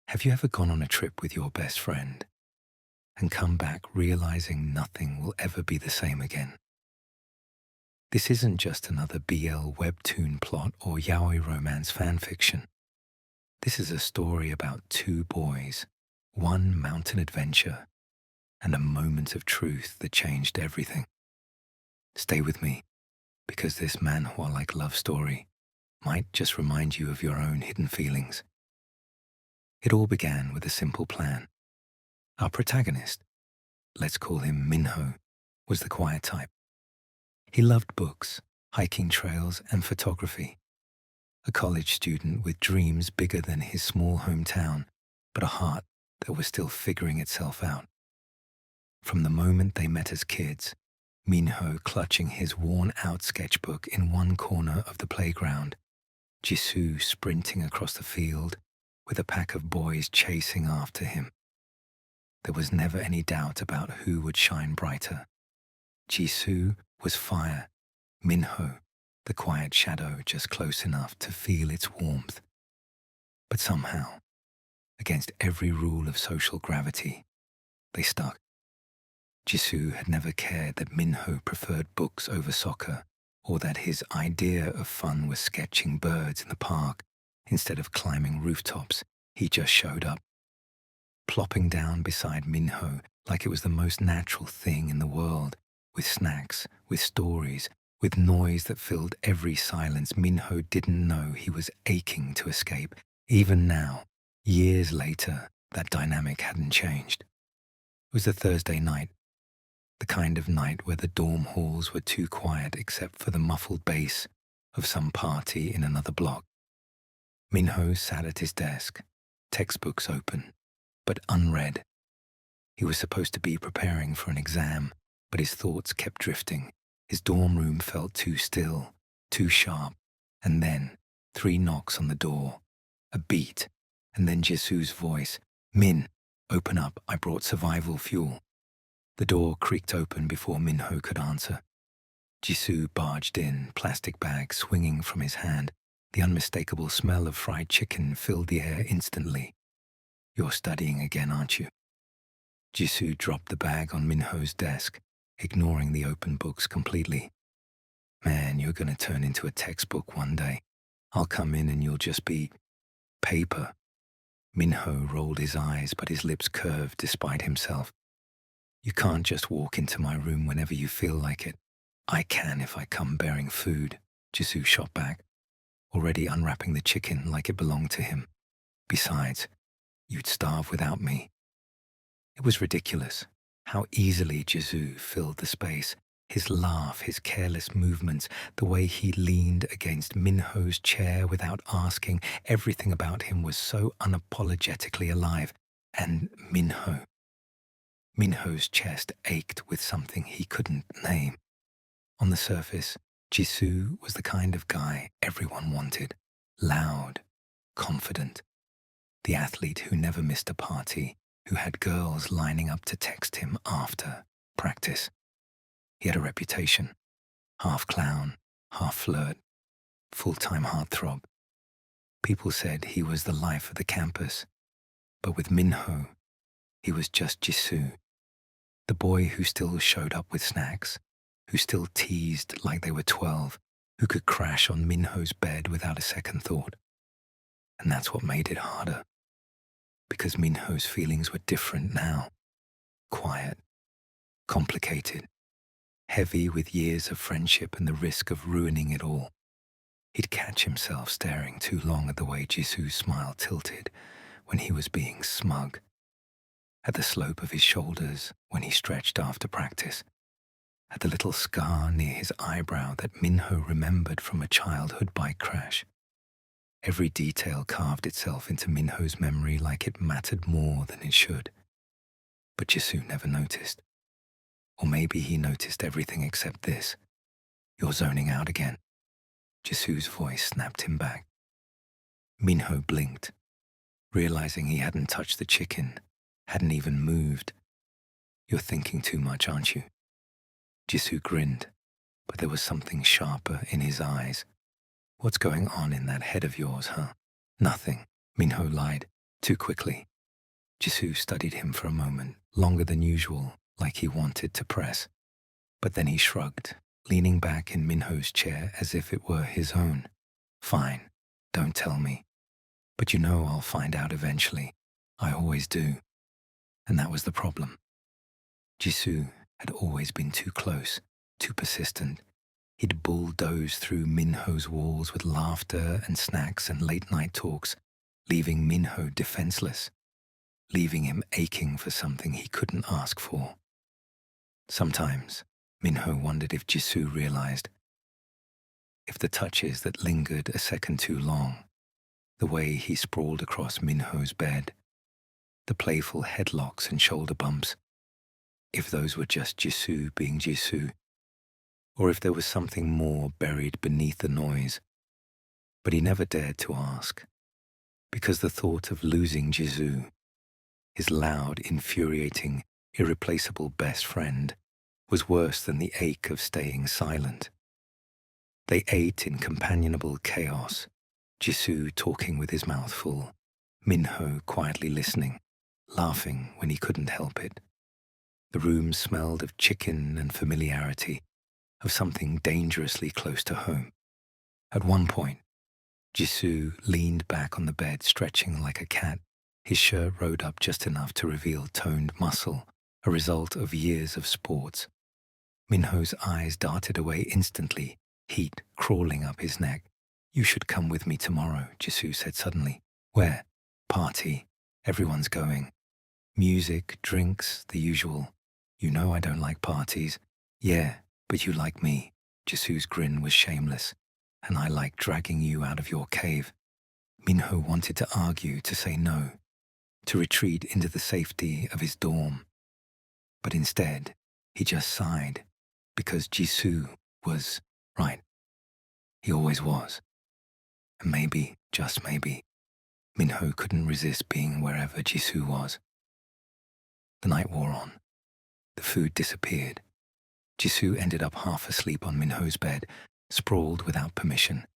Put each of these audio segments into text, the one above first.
Have you ever gone on a trip with your best friend and come back realizing nothing will ever be the same again? This isn't just another BL webtoon plot or yaoi romance fanfiction. This is a story about two boys, one mountain adventure, and a moment of truth that changed everything. Stay with me, because this manhwa-like love story might just remind you of your own hidden feelings. It all began with a simple plan. Our protagonist, let's call him Minho, was the quiet type. He loved books, hiking trails, and photography. A college student with dreams bigger than his small hometown, but a heart that was still figuring itself out. From the moment they met as kids, Minho clutching his worn-out sketchbook in one corner of the playground, Jisoo sprinting across the field with a pack of boys chasing after him. There was never any doubt about who would shine brighter. Jisoo was fire, Minho, the quiet shadow just close enough to feel its warmth. But somehow, against every rule of social gravity, they stuck. Jisoo had never cared that Minho preferred books over soccer, or that his idea of fun was sketching birds in the park instead of climbing rooftops. He just showed up, plopping down beside Minho like it was the most natural thing in the world, with snacks, with stories, with noise that filled every silence. Minho didn't know he was aching to escape. Even now, years later, that dynamic hadn't changed. It was a Thursday night, the kind of night where the dorm halls were too quiet except for the muffled bass of some party in another block. Minho sat at his desk, textbooks open, but unread. He was supposed to be preparing for an exam, but his thoughts kept drifting. His dorm room felt too still, too sharp, and then 3 knocks on the door, a beat, and then Jisoo's voice, "Min, open up, I brought survival fuel." The door creaked open before Minho could answer. Jisoo barged in, plastic bag swinging from his hand. The unmistakable smell of fried chicken filled the air instantly. "You're studying again, aren't you?" Jisoo dropped the bag on Minho's desk, ignoring the open books completely. "Man, you're gonna turn into a textbook one day. I'll come in and you'll just be paper." Minho rolled his eyes, but his lips curved despite himself. "You can't just walk into my room whenever you feel like it." "I can if I come bearing food," Jisoo shot back, already unwrapping the chicken like it belonged to him. "Besides, you'd starve without me." It was ridiculous how easily Jisoo filled the space. His laugh, his careless movements, the way he leaned against Minho's chair without asking, everything about him was so unapologetically alive. And Minho's chest ached with something he couldn't name. On the surface, Jisoo was the kind of guy everyone wanted. Loud, confident. The athlete who never missed a party, who had girls lining up to text him after practice. He had a reputation. Half clown, half flirt, full-time heartthrob. People said he was the life of the campus. But with Minho, he was just Jisoo. The boy who still showed up with snacks, who still teased like they were 12, who could crash on Minho's bed without a second thought. And that's what made it harder. Because Minho's feelings were different now. Quiet, complicated, heavy with years of friendship and the risk of ruining it all. He'd catch himself staring too long at the way Jisoo's smile tilted when he was being smug, at the slope of his shoulders when he stretched after practice, at the little scar near his eyebrow that Minho remembered from a childhood bike crash. Every detail carved itself into Minho's memory like it mattered more than it should. But Jisoo never noticed. Or maybe he noticed everything except this. "You're zoning out again." Jisoo's voice snapped him back. Minho blinked, realizing he hadn't touched the chicken, hadn't even moved. "You're thinking too much, aren't you?" Jisoo grinned, but there was something sharper in his eyes. "What's going on in that head of yours, huh?" "Nothing," Minho lied. Too quickly. Jisoo studied him for a moment, longer than usual, like he wanted to press. But then he shrugged, leaning back in Minho's chair as if it were his own. Fine, don't tell me. But you know I'll find out eventually. I always do. And that was the problem. Jisoo had always been too close, too persistent. He'd bulldoze through Minho's walls with laughter and snacks and late-night talks, leaving Minho defenseless, leaving him aching for something he couldn't ask for. Sometimes, Minho wondered if Jisoo realized, if the touches that lingered a second too long, the way he sprawled across Minho's bed, the playful headlocks and shoulder bumps, if those were just Jisoo being Jisoo, or if there was something more buried beneath the noise. But he never dared to ask, because the thought of losing Jisoo, his loud, infuriating, irreplaceable best friend, was worse than the ache of staying silent. They ate in companionable chaos, Jisoo talking with his mouth full, Minho quietly listening, laughing when he couldn't help it. The room smelled of chicken and familiarity, of something dangerously close to home. At one point, Jisoo leaned back on the bed, stretching like a cat, his shirt rolled up just enough to reveal toned muscle, a result of years of sports. Minho's eyes darted away instantly, heat crawling up his neck. You should come with me tomorrow, Jisoo said suddenly. Where? Party. Everyone's going. Music, drinks, the usual. You know I don't like parties. Yeah, but you like me. Jisoo's grin was shameless. And I like dragging you out of your cave. Minho wanted to argue, to say no, to retreat into the safety of his dorm. But instead, he just sighed, because Jisoo was right. He always was. And maybe, just maybe, Minho couldn't resist being wherever Jisoo was. The night wore on. The food disappeared. Jisoo ended up half asleep on Minho's bed, sprawled without permission.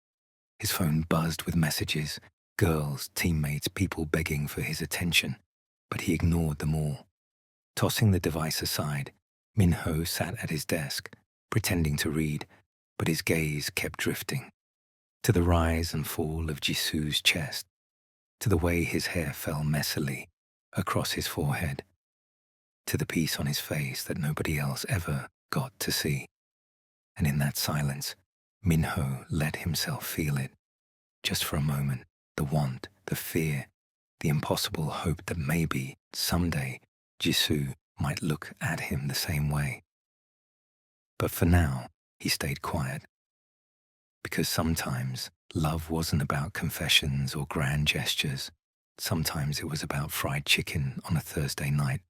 His phone buzzed with messages, girls, teammates, people begging for his attention, but he ignored them all. Tossing the device aside, Minho sat at his desk, pretending to read, but his gaze kept drifting. To the rise and fall of Jisoo's chest, to the way his hair fell messily across his forehead, to the piece on his face that nobody else ever got to see. And in that silence, Minho let himself feel it. Just for a moment, the want, the fear, the impossible hope that maybe, someday, Jisoo might look at him the same way. But for now, he stayed quiet. Because sometimes, love wasn't about confessions or grand gestures. Sometimes it was about fried chicken on a Thursday night,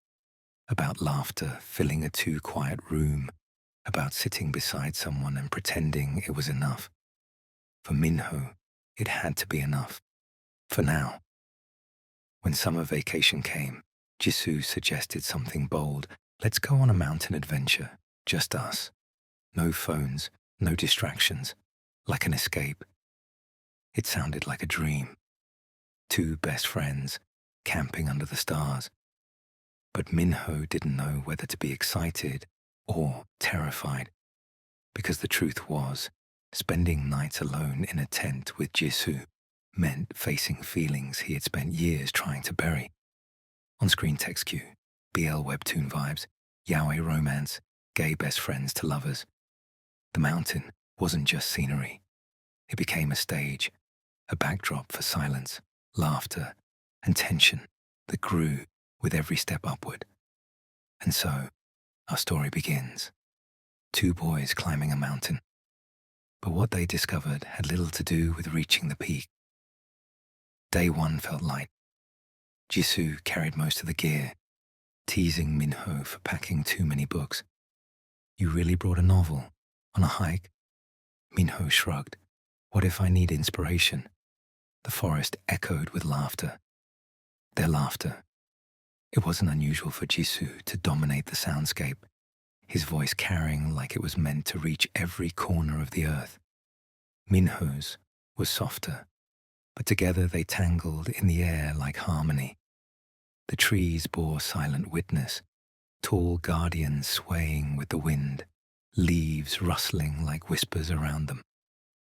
about laughter filling a too quiet room, about sitting beside someone and pretending it was enough. For Minho, it had to be enough. For now. When summer vacation came, Jisoo suggested something bold. Let's go on a mountain adventure, just us. No phones, no distractions, like an escape. It sounded like a dream. Two best friends, camping under the stars. But Minho didn't know whether to be excited or terrified, because the truth was, spending nights alone in a tent with Jisoo meant facing feelings he had spent years trying to bury. On-screen text cue, BL webtoon vibes, yaoi romance, gay best friends to lovers. The mountain wasn't just scenery. It became a stage, a backdrop for silence, laughter, and tension that grew with every step upward. And so, our story begins. Two boys climbing a mountain. But what they discovered had little to do with reaching the peak. Day one felt light. Jisoo carried most of the gear, teasing Minho for packing too many books. You really brought a novel? On a hike? Minho shrugged. What if I need inspiration? The forest echoed with laughter. Their laughter. It wasn't unusual for Jisoo to dominate the soundscape, his voice carrying like it was meant to reach every corner of the earth. Minho's was softer, but together they tangled in the air like harmony. The trees bore silent witness, tall guardians swaying with the wind, leaves rustling like whispers around them.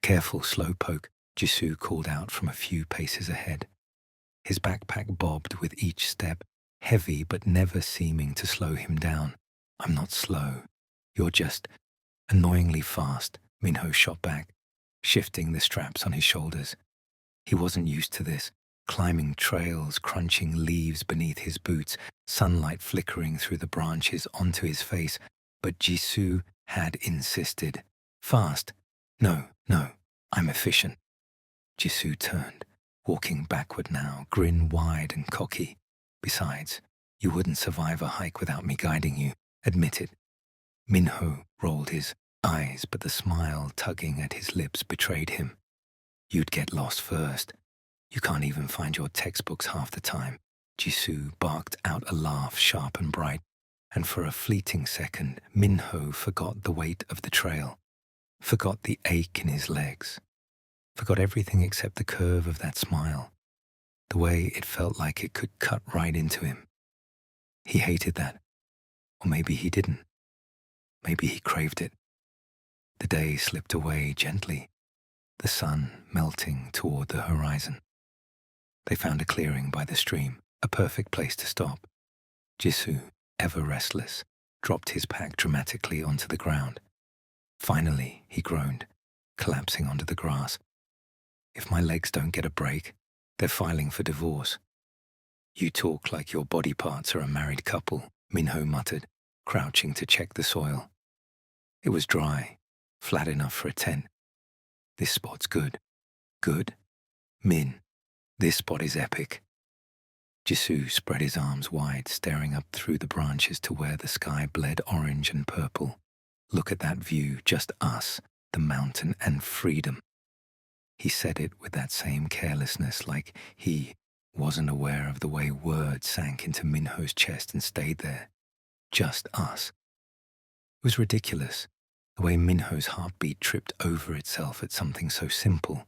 "Careful, slowpoke," Jisoo called out from a few paces ahead. His backpack bobbed with each step, heavy but never seeming to slow him down. "I'm not slow. You're just annoyingly fast," Minho shot back, shifting the straps on his shoulders. He wasn't used to this, climbing trails, crunching leaves beneath his boots, sunlight flickering through the branches onto his face, but Jisoo had insisted. "Fast? No, I'm efficient." Jisoo turned, walking backward now, grin wide and cocky. "Besides, you wouldn't survive a hike without me guiding you. Admit it." Minho rolled his eyes, but the smile tugging at his lips betrayed him. "You'd get lost first. You can't even find your textbooks half the time." Jisoo barked out a laugh sharp and bright, and for a fleeting second, Minho forgot the weight of the trail, forgot the ache in his legs, forgot everything except the curve of that smile, the way it felt like it could cut right into him. He hated that. Or maybe he didn't. Maybe he craved it. The day slipped away gently, the sun melting toward the horizon. They found a clearing by the stream, a perfect place to stop. Jisoo, ever restless, dropped his pack dramatically onto the ground. "Finally," he groaned, collapsing onto the grass. "If my legs don't get a break, they're filing for divorce." "You talk like your body parts are a married couple," Minho muttered, crouching to check the soil. It was dry, flat enough for a tent. "This spot's good." "Good? Min, this spot is epic." Jisoo spread his arms wide, staring up through the branches to where the sky bled orange and purple. "Look at that view, just us, the mountain, and freedom." He said it with that same carelessness, like he wasn't aware of the way words sank into Minho's chest and stayed there. Just us. It was ridiculous, the way Minho's heartbeat tripped over itself at something so simple.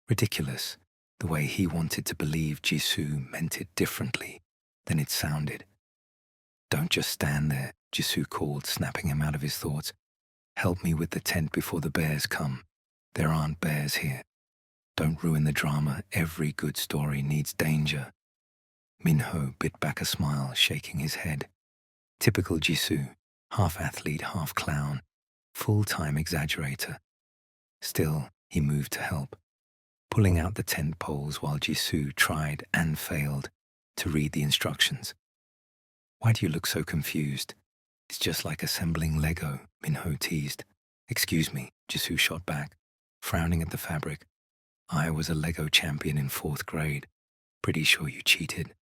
Ridiculous, the way he wanted to believe Jisoo meant it differently than it sounded. "Don't just stand there," Jisoo called, snapping him out of his thoughts. "Help me with the tent before the bears come. There aren't bears here. Don't ruin the drama. Every good story needs danger." Minho bit back a smile, shaking his head. Typical Jisoo, half athlete, half clown, full-time exaggerator. Still, he moved to help, pulling out the tent poles while Jisoo tried and failed to read the instructions. "Why do you look so confused? It's just like assembling Lego," Minho teased. "Excuse me," Jisoo shot back, frowning at the fabric. "I was a Lego champion in 4th grade. Pretty sure you cheated."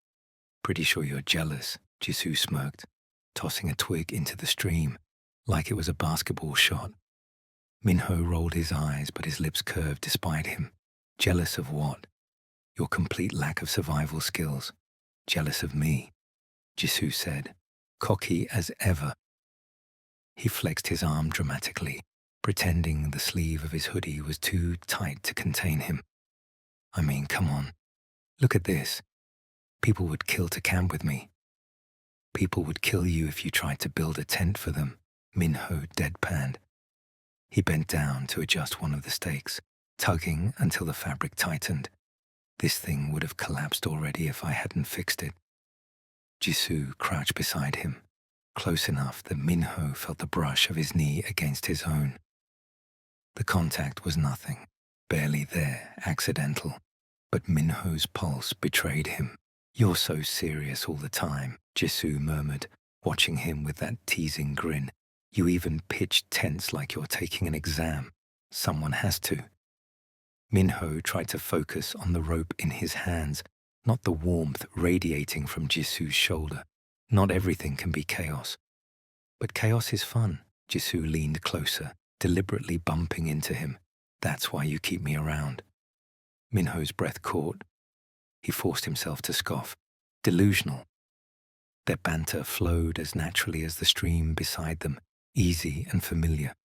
"Pretty sure you're jealous," Jisoo smirked, tossing a twig into the stream like it was a basketball shot. Minho rolled his eyes, but his lips curved despite him. "Jealous of what?" "Your complete lack of survival skills." "Jealous of me," Jisoo said, cocky as ever. He flexed his arm dramatically, pretending the sleeve of his hoodie was too tight to contain him. "I mean, come on. Look at this. People would kill to camp with me." "People would kill you if you tried to build a tent for them," Minho deadpanned. He bent down to adjust one of the stakes, tugging until the fabric tightened. "This thing would have collapsed already if I hadn't fixed it." Jisoo crouched beside him, close enough that Minho felt the brush of his knee against his own. The contact was nothing, barely there, accidental, but Minho's pulse betrayed him. "You're so serious all the time," Jisoo murmured, watching him with that teasing grin. "You even pitch tense like you're taking an exam. Someone has to." Minho tried to focus on the rope in his hands, not the warmth radiating from Jisoo's shoulder. Not everything can be chaos. "But chaos is fun." Jisoo leaned closer, deliberately bumping into him. "That's why you keep me around." Minho's breath caught. He forced himself to scoff. Delusional. Their banter flowed as naturally as the stream beside them, easy and familiar.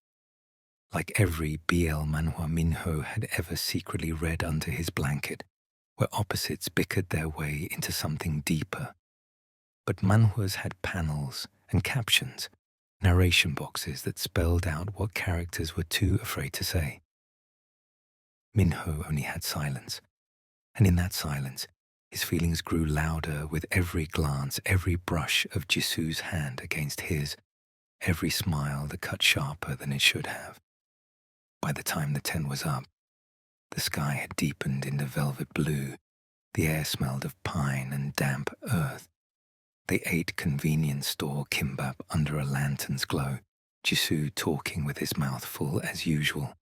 like every BL manhwa Minho had ever secretly read under his blanket, where opposites bickered their way into something deeper. But manhwas had panels and captions, narration boxes that spelled out what characters were too afraid to say. Minho only had silence, and in that silence, his feelings grew louder with every glance, every brush of Jisoo's hand against his, every smile that cut sharper than it should have. By the time the tent was up, the sky had deepened into velvet blue. The air smelled of pine and damp earth. They ate convenience store kimbap under a lantern's glow, Jisoo talking with his mouth full as usual.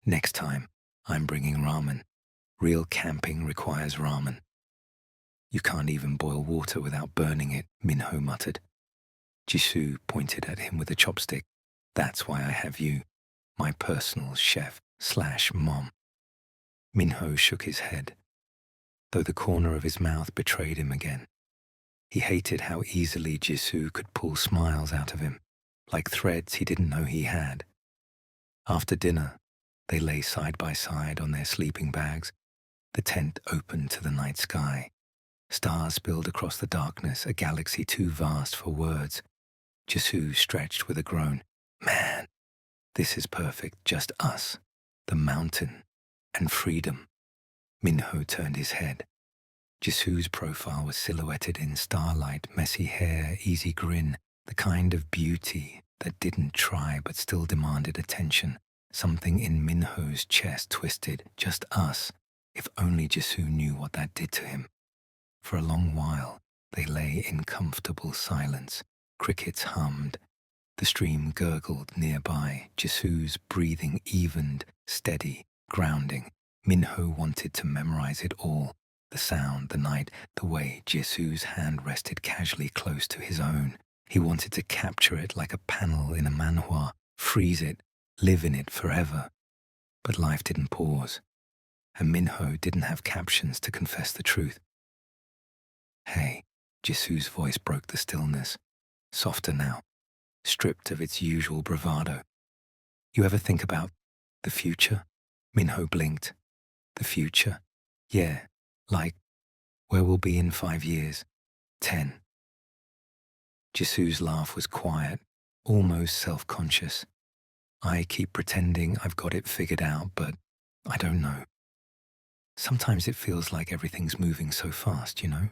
Next time, I'm bringing ramen. Real camping requires ramen. You can't even boil water without burning it, Minho muttered. Jisoo pointed at him with a chopstick. That's why I have you, my personal chef/mom. Minho shook his head, though the corner of his mouth betrayed him again. He hated how easily Jisoo could pull smiles out of him, like threads he didn't know he had. After dinner, they lay side by side on their sleeping bags, the tent open to the night sky. Stars spilled across the darkness, a galaxy too vast for words. Jisoo stretched with a groan. Man, this is perfect, just us, the mountain, and freedom. Minho turned his head. Jisoo's profile was silhouetted in starlight, messy hair, easy grin, the kind of beauty that didn't try but still demanded attention. Something in Minho's chest twisted. Just us. If only Jisoo knew what that did to him. For a long while, they lay in comfortable silence. Crickets hummed. The stream gurgled nearby. Jisoo's breathing evened, steady, grounding. Minho wanted to memorize it all. The sound, the night, the way Jisoo's hand rested casually close to his own. He wanted to capture it like a panel in a manhwa, freeze it, live in it forever. But life didn't pause, and Minho didn't have captions to confess the truth. Hey, Jisoo's voice broke the stillness, softer now, stripped of its usual bravado. You ever think about the future? Minho blinked. The future? Yeah, like where we'll be in 5 years, 10. Jisoo's laugh was quiet, almost self-conscious. I keep pretending I've got it figured out, but I don't know. Sometimes it feels like everything's moving so fast, you know?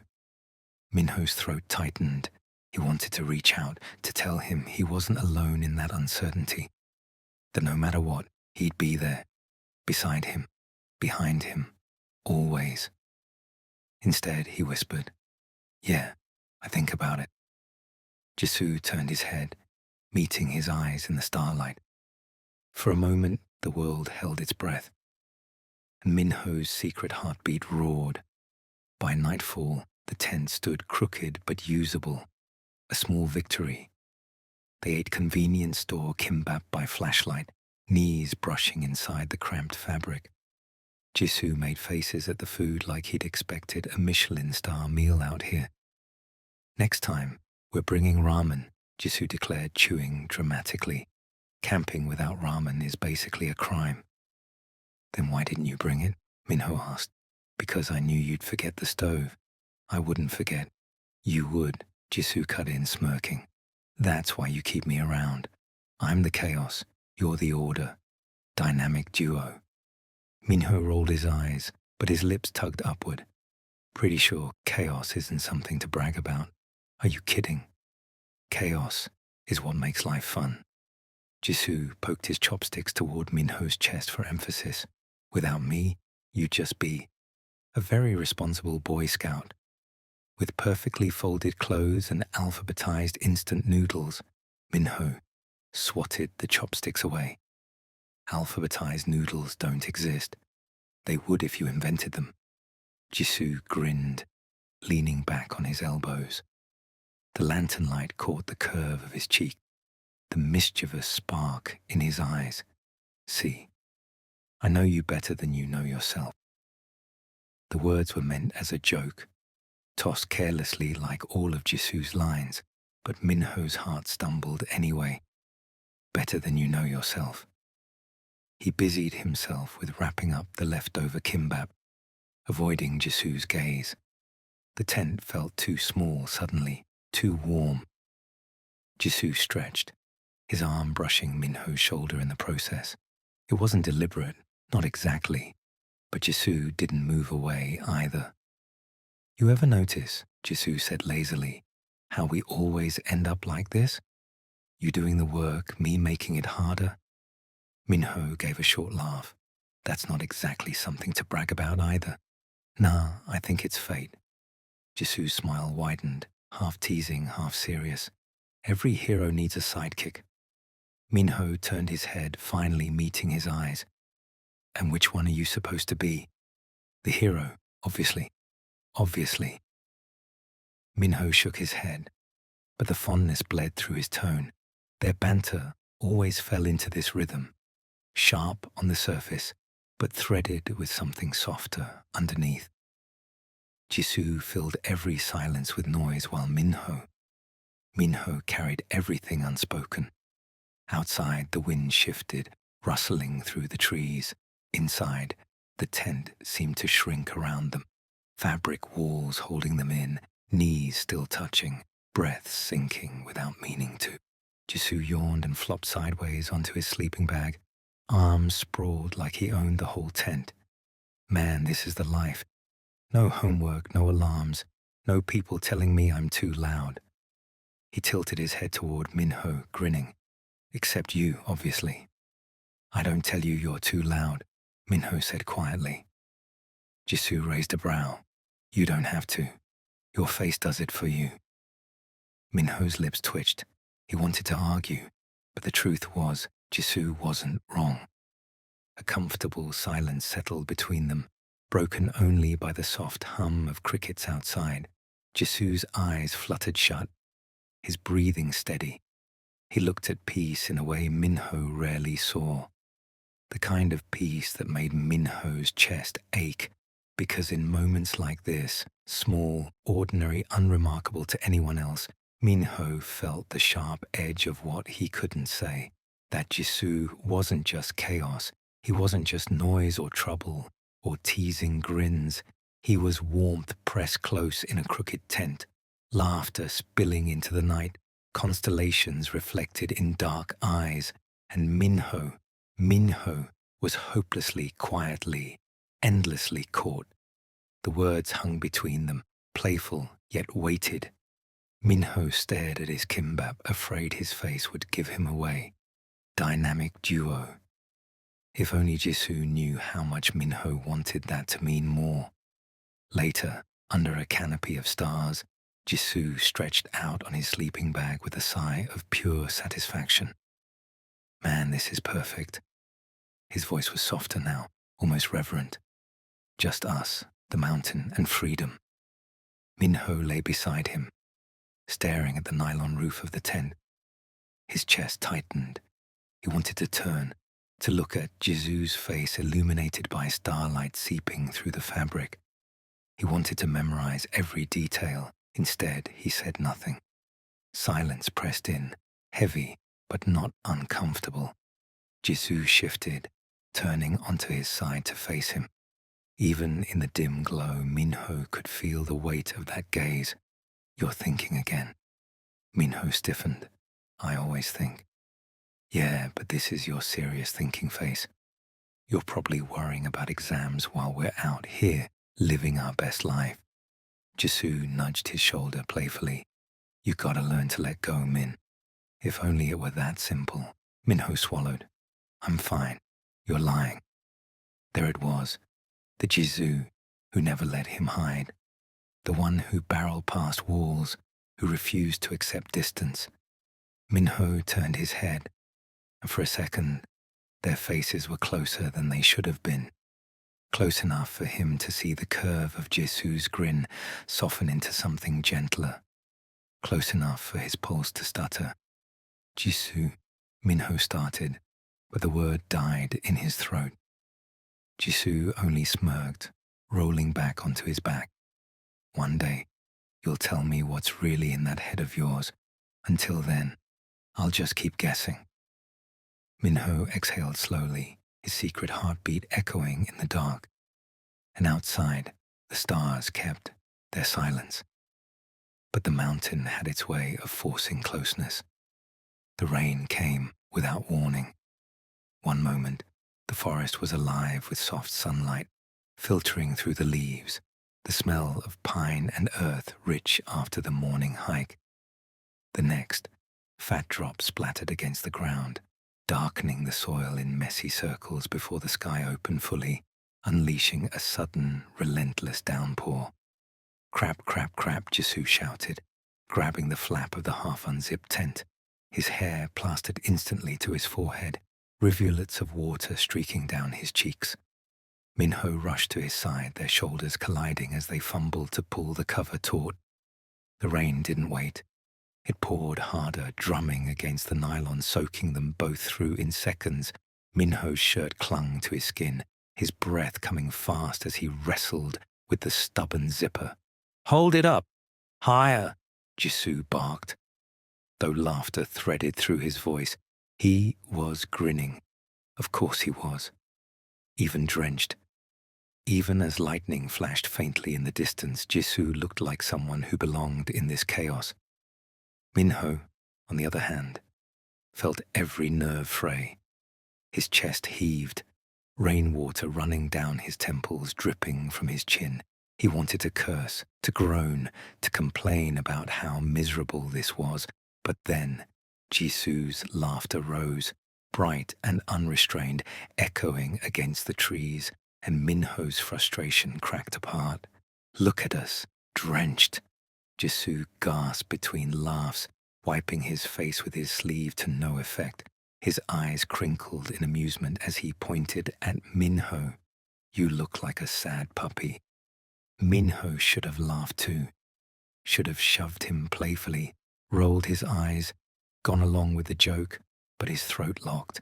Minho's throat tightened. He wanted to reach out, to tell him he wasn't alone in that uncertainty, that no matter what, he'd be there, beside him, behind him, always. Instead, he whispered, Yeah, I think about it. Jisoo turned his head, meeting his eyes in the starlight. For a moment, the world held its breath, and Minho's secret heartbeat roared. By nightfall, the tent stood crooked but usable, a small victory. They ate convenience store kimbap by flashlight, knees brushing inside the cramped fabric. Jisoo made faces at the food like he'd expected a Michelin star meal out here. Next time, we're bringing ramen, Jisoo declared, chewing dramatically. Camping without ramen is basically a crime. Then why didn't you bring it? Minho asked. Because I knew you'd forget the stove. I wouldn't forget. You would, Jisoo cut in, smirking. That's why you keep me around. I'm the chaos, you're the order. Dynamic duo. Minho rolled his eyes, but his lips tugged upward. Pretty sure chaos isn't something to brag about. Are you kidding? Chaos is what makes life fun. Jisoo poked his chopsticks toward Minho's chest for emphasis. Without me, you'd just be a very responsible Boy Scout. With perfectly folded clothes and alphabetized instant noodles, Minho swatted the chopsticks away. Alphabetized noodles don't exist. They would if you invented them. Jisoo grinned, leaning back on his elbows. The lantern light caught the curve of his cheek, the mischievous spark in his eyes. See, I know you better than you know yourself. The words were meant as a joke, tossed carelessly like all of Jisoo's lines, but Minho's heart stumbled anyway. Better than you know yourself. He busied himself with wrapping up the leftover kimbap, avoiding Jisu's gaze. The tent felt too small suddenly, too warm. Jisu stretched, his arm brushing Minho's shoulder in the process. It wasn't deliberate, not exactly, but Jisu didn't move away either. "You ever notice," Jisu said lazily, "how we always end up like this? You doing the work, me making it harder?" Minho gave a short laugh. "That's not exactly something to brag about either." "Nah, I think it's fate." Jisu's smile widened, half teasing, half serious. "Every hero needs a sidekick." Minho turned his head, finally meeting his eyes. "And which one are you supposed to be?" "The hero, obviously." "Obviously." Minho shook his head, but the fondness bled through his tone. Their banter always fell into this rhythm, sharp on the surface, but threaded with something softer underneath. Jisu filled every silence with noise while Minho carried everything unspoken. Outside, the wind shifted, rustling through the trees. Inside, the tent seemed to shrink around them, fabric walls holding them in, knees still touching, breath sinking without meaning to. Jisu yawned and flopped sideways onto his sleeping bag, arms sprawled like he owned the whole tent. "Man, this is the life. No homework, no alarms, no people telling me I'm too loud." He tilted his head toward Minho, grinning. "Except you, obviously." "I don't tell you you're too loud," Minho said quietly. Jisu raised a brow. "You don't have to. Your face does it for you." Minho's lips twitched. He wanted to argue, but the truth was, Jisu wasn't wrong. A comfortable silence settled between them, broken only by the soft hum of crickets outside. Jisu's eyes fluttered shut, his breathing steady. He looked at peace in a way Minho rarely saw, the kind of peace that made Minho's chest ache, because in moments like this, small, ordinary, unremarkable to anyone else, Minho felt the sharp edge of what he couldn't say. That Jisu wasn't just chaos, he wasn't just noise or trouble or teasing grins. He was warmth pressed close in a crooked tent, laughter spilling into the night, constellations reflected in dark eyes, and Minho was hopelessly, quietly, endlessly caught. The words hung between them, playful yet weighted. Minho stared at his kimbap, afraid his face would give him away. Dynamic duo. If only Jisu knew how much Minho wanted that to mean more. Later, under a canopy of stars, Jisu stretched out on his sleeping bag with a sigh of pure satisfaction. "Man, this is perfect." His voice was softer now, almost reverent. "Just us, the mountain, and freedom." Minho lay beside him, staring at the nylon roof of the tent. His chest tightened. He wanted to turn, to look at Jisu's face illuminated by starlight seeping through the fabric. He wanted to memorize every detail. Instead, he said nothing. Silence pressed in, heavy but not uncomfortable. Jisu shifted, turning onto his side to face him. Even in the dim glow, Minho could feel the weight of that gaze. "You're thinking again." Minho stiffened. "I always think." "Yeah, but this is your serious thinking face. You're probably worrying about exams while we're out here, living our best life." Jisu nudged his shoulder playfully. "You gotta learn to let go, Min." If only it were that simple. Minho swallowed. "I'm fine. You're lying." There it was, the Jisu who never let him hide, the one who barreled past walls, who refused to accept distance. Minho turned his head, and for a second, their faces were closer than they should have been. Close enough for him to see the curve of Jisu's grin soften into something gentler. Close enough for his pulse to stutter. "Jisu," Minho started, but the word died in his throat. Jisu only smirked, rolling back onto his back. "One day, you'll tell me what's really in that head of yours. Until then, I'll just keep guessing." Minho exhaled slowly, his secret heartbeat echoing in the dark. And outside, the stars kept their silence. But the mountain had its way of forcing closeness. The rain came without warning. One moment, the forest was alive with soft sunlight, filtering through the leaves, the smell of pine and earth rich after the morning hike. The next, fat drops splattered against the ground, darkening the soil in messy circles before the sky opened fully, unleashing a sudden, relentless downpour. "Crap, crap, crap," Jesu shouted, grabbing the flap of the half-unzipped tent, his hair plastered instantly to his forehead, rivulets of water streaking down his cheeks. Minho rushed to his side, their shoulders colliding as they fumbled to pull the cover taut. The rain didn't wait. It poured harder, drumming against the nylon, soaking them both through in seconds. Minho's shirt clung to his skin, his breath coming fast as he wrestled with the stubborn zipper. "Hold it up! Higher!" Jesu barked. Though laughter threaded through his voice, he was grinning. Of course he was. Even drenched. Even as lightning flashed faintly in the distance, Jesu looked like someone who belonged in this chaos. Minho, on the other hand, felt every nerve fray. His chest heaved, rainwater running down his temples, dripping from his chin. He wanted to curse, to groan, to complain about how miserable this was. But then, Jesu's laughter rose, bright and unrestrained, echoing against the trees, and Minho's frustration cracked apart. "Look at us, drenched," Jesu gasped between laughs, wiping his face with his sleeve to no effect. His eyes crinkled in amusement as he pointed at Minho. "You look like a sad puppy." Minho should have laughed too, should have shoved him playfully, rolled his eyes, gone along with the joke, but his throat locked.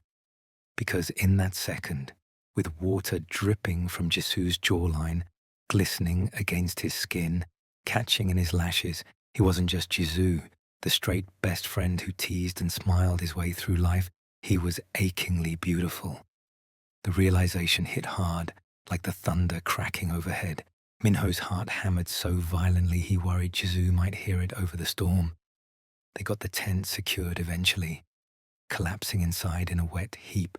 Because in that second, with water dripping from Jesu's jawline, glistening against his skin, catching in his lashes, he wasn't just Jesu, the straight best friend who teased and smiled his way through life. He was achingly beautiful. The realization hit hard, like the thunder cracking overhead. Minho's heart hammered so violently he worried Jesu might hear it over the storm. They got the tent secured eventually, collapsing inside in a wet heap.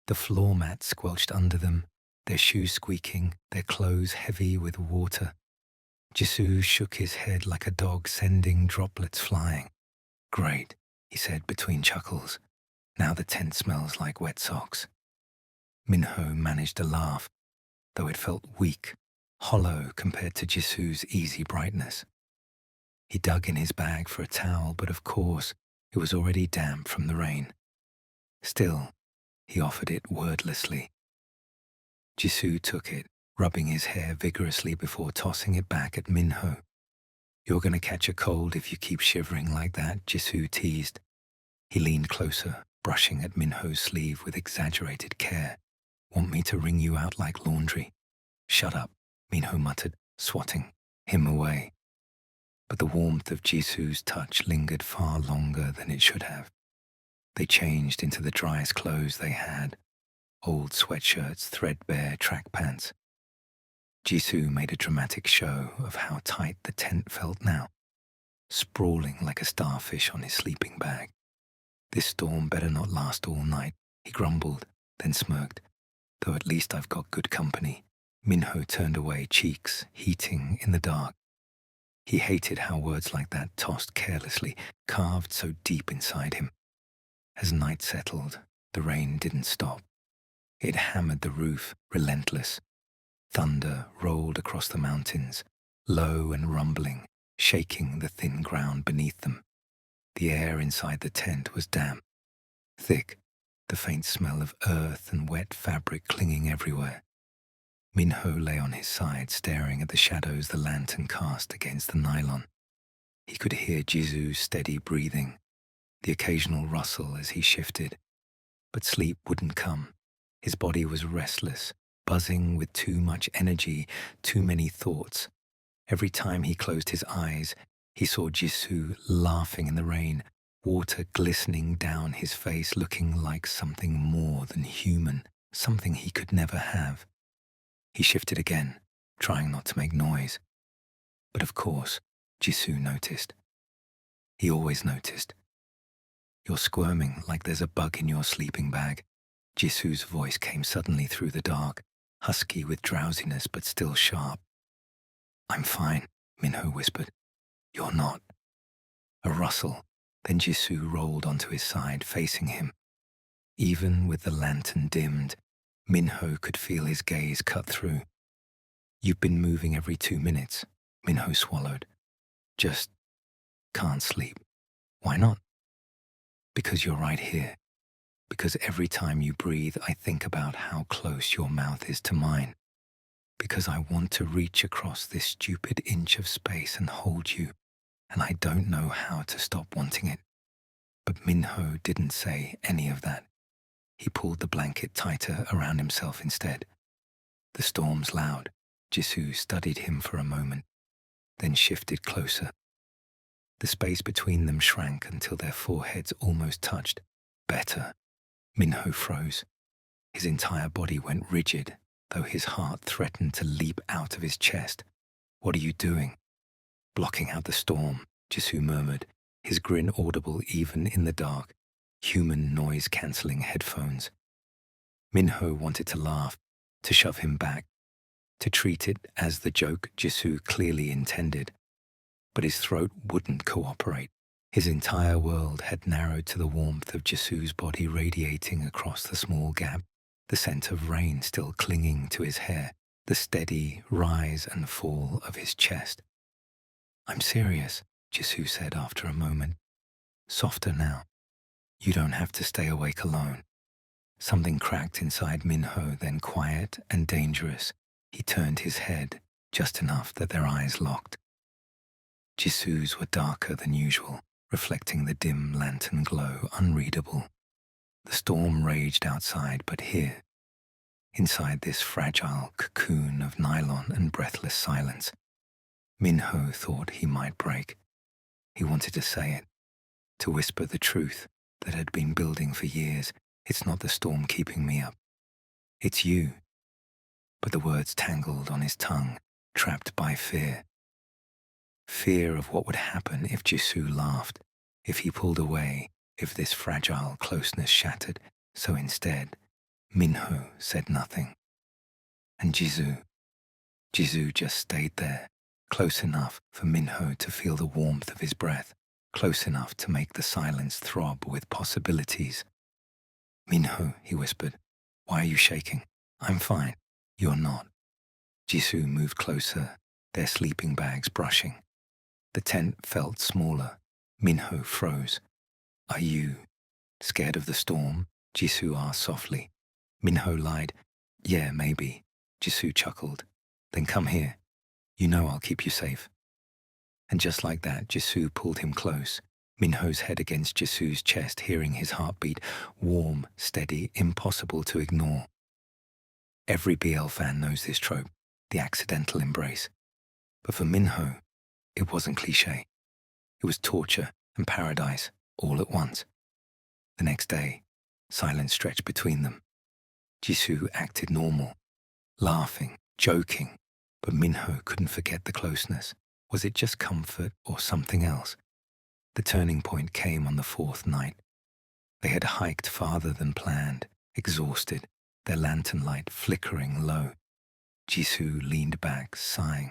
The floor mat squelched under them, their shoes squeaking, their clothes heavy with water. Jesu shook his head like a dog sending droplets flying. "Great," he said between chuckles. "Now the tent smells like wet socks." Minho managed to laugh, though it felt weak, hollow compared to Jesu's easy brightness. He dug in his bag for a towel, but of course it was already damp from the rain. Still, he offered it wordlessly. Jesu took it, rubbing his hair vigorously before tossing it back at Minho. "You're going to catch a cold if you keep shivering like that," Jesu teased. He leaned closer, brushing at Minho's sleeve with exaggerated care. "Want me to wring you out like laundry?" "Shut up," Minho muttered, swatting him away. But the warmth of Jesu's touch lingered far longer than it should have. They changed into the driest clothes they had, old sweatshirts, threadbare track pants. Jesu made a dramatic show of how tight the tent felt now, sprawling like a starfish on his sleeping bag. "This storm better not last all night," he grumbled, then smirked. "Though at least I've got good company." Minho turned away, cheeks heating in the dark. He hated how words like that, tossed carelessly, carved so deep inside him. As night settled, the rain didn't stop. It hammered the roof, relentless. Thunder rolled across the mountains, low and rumbling, shaking the thin ground beneath them. The air inside the tent was damp, thick, the faint smell of earth and wet fabric clinging everywhere. Minho lay on his side, staring at the shadows the lantern cast against the nylon. He could hear Jesu's steady breathing, the occasional rustle as he shifted. But sleep wouldn't come. His body was restless, buzzing with too much energy, too many thoughts. Every time he closed his eyes, he saw Jesu laughing in the rain, water glistening down his face, looking like something more than human. something he could never have. He shifted again, trying not to make noise. But of course, Jisoo noticed. He always noticed. You're squirming like there's a bug in your sleeping bag. Jisoo's voice came suddenly through the dark, husky with drowsiness but still sharp. I'm fine, Minho whispered. You're not. A rustle, then Jisoo rolled onto his side, facing him. Even with the lantern dimmed, Minho could feel his gaze cut through. You've been moving every 2 minutes, Minho swallowed. Just can't sleep. Why not? Because you're right here. Because every time you breathe, I think about how close your mouth is to mine. Because I want to reach across this stupid inch of space and hold you, and I don't know how to stop wanting it. But Minho didn't say any of that. He pulled the blanket tighter around himself instead. The storm's loud. Jisoo studied him for a moment, then shifted closer. The space between them shrank until their foreheads almost touched. Better. Minho froze. His entire body went rigid, though his heart threatened to leap out of his chest. What are you doing? Blocking out the storm, Jisoo murmured, his grin audible even in the dark, human noise-cancelling headphones. Minho wanted to laugh, to shove him back, to treat it as the joke Jisoo clearly intended. But his throat wouldn't cooperate. His entire world had narrowed to the warmth of Jisoo's body radiating across the small gap, the scent of rain still clinging to his hair, the steady rise and fall of his chest. I'm serious, Jisoo said after a moment. Softer now. You don't have to stay awake alone. Something cracked inside Minho, then quiet and dangerous. He turned his head, just enough that their eyes locked. Jisoo's were darker than usual, reflecting the dim lantern glow, unreadable. The storm raged outside, but here, inside this fragile cocoon of nylon and breathless silence, Minho thought he might break. He wanted to say it, to whisper the truth that had been building for years. It's not the storm keeping me up. It's you. But the words tangled on his tongue, trapped by fear. Fear of what would happen if Jisoo laughed, if he pulled away, if this fragile closeness shattered. So instead, Minho said nothing. And Jisoo just stayed there, close enough for Minho to feel the warmth of his breath, close enough to make the silence throb with possibilities. Minho, he whispered, why are you shaking? I'm fine. You're not. Jisoo moved closer, their sleeping bags brushing. The tent felt smaller. Minho froze. Are you scared of the storm? Jisoo asked softly. Minho lied. Yeah, maybe. Jisoo chuckled. Then come here. You know I'll keep you safe. And just like that, Jisoo pulled him close, Minho's head against Jisoo's chest, hearing his heartbeat, warm, steady, impossible to ignore. Every BL fan knows this trope, the accidental embrace. But for Minho, it wasn't cliché. It was torture and paradise, all at once. The next day, silence stretched between them. Jisoo acted normal, laughing, joking, but Minho couldn't forget the closeness. Was it just comfort or something else? The turning point came on the 4th night. They had hiked farther than planned, exhausted, their lantern light flickering low. Jisoo leaned back, sighing.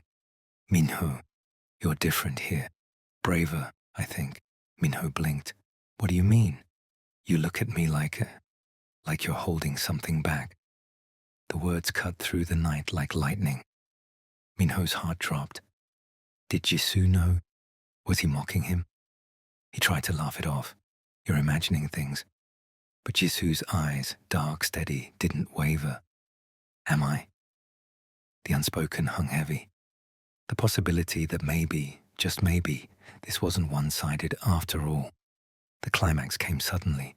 Minho, you're different here. Braver, I think. Minho blinked. What do you mean? You look at me like you're holding something back. The words cut through the night like lightning. Minho's heart dropped. Did Jisoo know? Was he mocking him? He tried to laugh it off. You're imagining things. But Jisoo's eyes, dark, steady, didn't waver. Am I? The unspoken hung heavy. The possibility that maybe, just maybe, this wasn't one-sided after all. The climax came suddenly.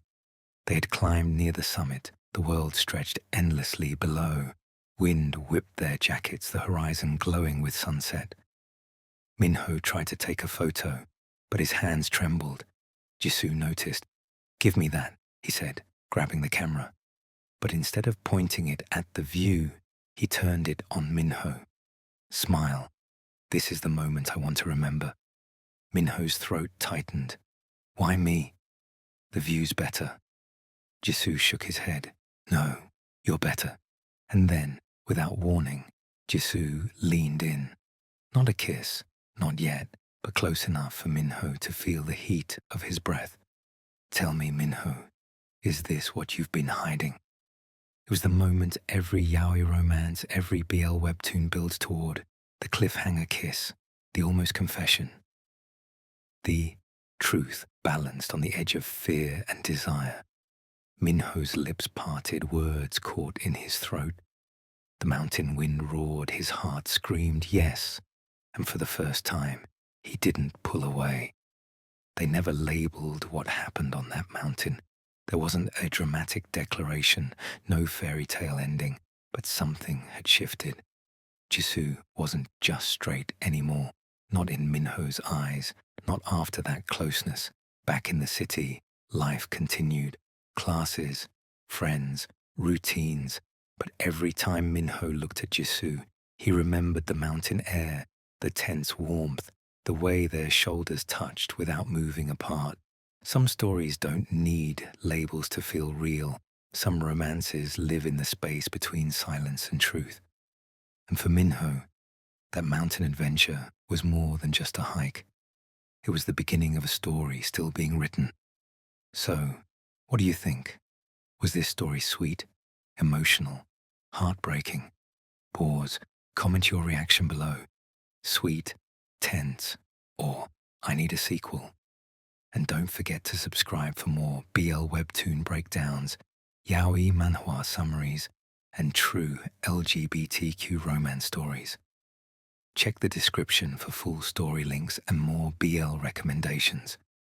They had climbed near the summit. The world stretched endlessly below. Wind whipped their jackets, the horizon glowing with sunset. Minho tried to take a photo, but his hands trembled. Jisoo noticed. Give me that, he said, grabbing the camera. But instead of pointing it at the view, he turned it on Minho. Smile. This is the moment I want to remember. Minho's throat tightened. Why me? The view's better. Jisoo shook his head. No, you're better. And then, without warning, Jisoo leaned in. Not a kiss, not yet, but close enough for Minho to feel the heat of his breath. Tell me, Minho, is this what you've been hiding? It was the moment every yaoi romance, every BL webtoon builds toward, the cliffhanger kiss, the almost confession. The truth balanced on the edge of fear and desire. Minho's lips parted, words caught in his throat. The mountain wind roared, his heart screamed yes, and for the first time, he didn't pull away. They never labeled what happened on that mountain. There wasn't a dramatic declaration, no fairy tale ending, but something had shifted. Jisoo wasn't just straight anymore, not in Minho's eyes, not after that closeness. Back in the city, life continued. Classes, friends, routines, but every time Minho looked at Jisoo, he remembered the mountain air, the tense warmth, the way their shoulders touched without moving apart. Some stories don't need labels to feel real. Some romances live in the space between silence and truth. And for Minho, that mountain adventure was more than just a hike. It was the beginning of a story still being written. So, what do you think? Was this story sweet, emotional, heartbreaking? Pause, comment your reaction below. Sweet, tense, or I need a sequel. And don't forget to subscribe for more BL webtoon breakdowns, yaoi manhwa summaries, and true LGBTQ romance stories. Check the description for full story links and more BL recommendations.